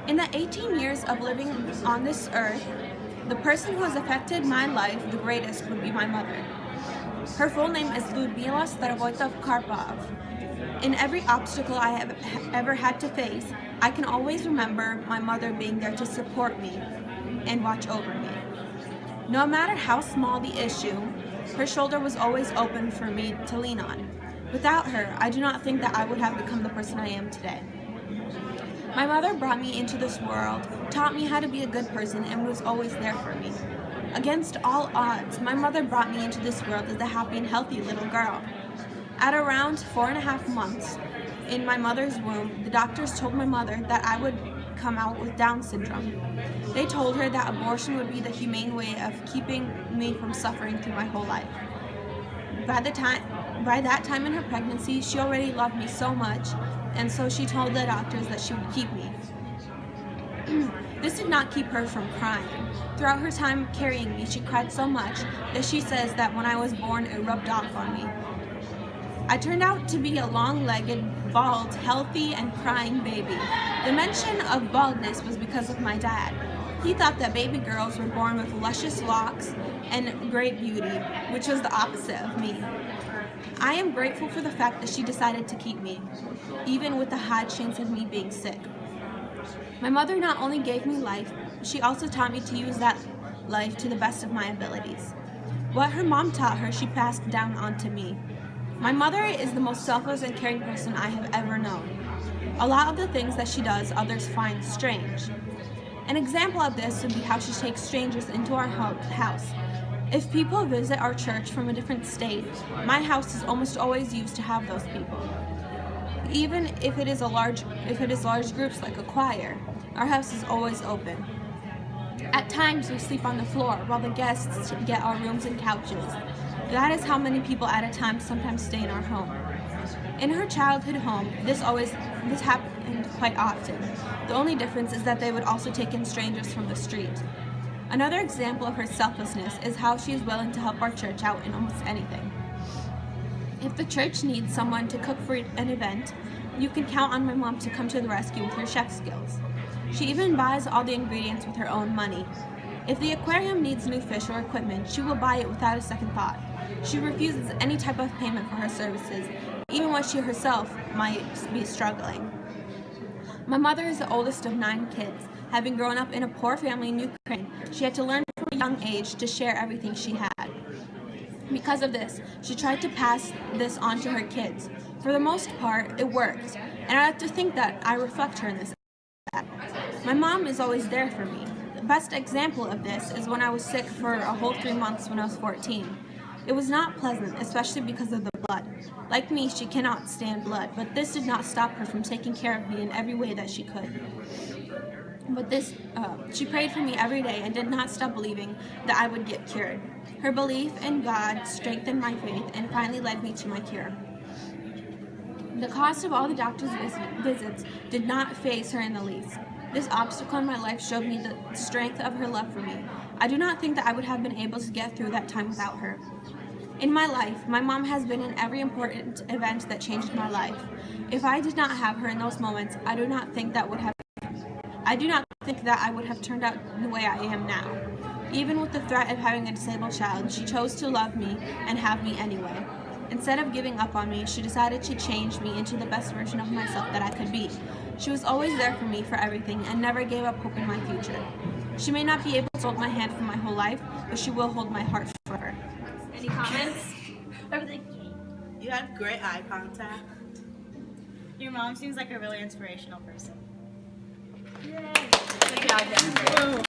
In the 18 years of living on this earth, the person who has affected my life the greatest would be my mother. Her full name is Ludmila Starovoitov-Karpov. In every obstacle I have ever had to face, I can always remember my mother being there to support me and watch over me. No matter how small the issue, her shoulder was always open for me to lean on. Without her, I do not think that I would have become the person I am today. My mother brought me into this world, taught me how to be a good person, and was always there for me. Against all odds, my mother brought me into this world as a happy and healthy little girl. At around 4.5 months in my mother's womb, the doctors told my mother that I would come out with Down syndrome. They told her that abortion would be the humane way of keeping me from suffering through my whole life. By that time in her pregnancy, she already loved me so much, and so she told the doctors that she would keep me. This did not keep her from crying. Throughout her time carrying me, she cried so much that she says that when I was born, it rubbed off on me. I turned out to be a long-legged, bald, healthy, and crying baby. The mention of baldness was because of my dad. He thought that baby girls were born with luscious locks and great beauty, which was the opposite of me. I am grateful for the fact that she decided to keep me, even with the high chance of me being sick. My mother not only gave me life, she also taught me to use that life to the best of my abilities. What her mom taught her, she passed down onto me. My mother is the most selfless and caring person I have ever known. A lot of the things that she does, others find strange. An example of this would be how she takes strangers into our house. If people visit our church from a different state, my house is almost always used to have those people. Even if it is large groups like a choir, our house is always open. At times we sleep on the floor while the guests get our rooms and couches. That is how many people at a time sometimes stay in our home. In her childhood home, this happened quite often. The only difference is that they would also take in strangers from the street. Another example of her selflessness is how she is willing to help our church out in almost anything. If the church needs someone to cook for an event, you can count on my mom to come to the rescue with her chef skills. She even buys all the ingredients with her own money. If the aquarium needs new fish or equipment, she will buy it without a second thought. She refuses any type of payment for her services, even when she herself might be struggling. My mother is the oldest of 9 kids. Having grown up in a poor family in Ukraine, she had to learn from a young age to share everything she had. Because of this, she tried to pass this on to her kids. For the most part, it worked, and I like to think that I reflect her in this. My mom is always there for me. The best example of this is when I was sick for a whole 3 months when I was 14. It was not pleasant, especially because of the blood. Like me, she cannot stand blood, but this did not stop her from taking care of me in every way that she could. She prayed for me every day and did not stop believing that I would get cured. Her belief in God strengthened my faith and finally led me to my cure. The cost of all the doctor's visits did not faze her in the least. This obstacle in my life showed me the strength of her love for me. I do not think that I would have been able to get through that time without her. In my life, my mom has been in every important event that changed my life. If I did not have her in those moments, I do not think that I would have turned out the way I am now. Even with the threat of having a disabled child, she chose to love me and have me anyway. Instead of giving up on me, she decided to change me into the best version of myself that I could be. She was always there for me for everything and never gave up hope in my future. She may not be able to hold my hand for my whole life, but she will hold my heart forever. Any comments? You had great eye contact. Your mom seems like a really inspirational person. Yay! Good job, Jennifer.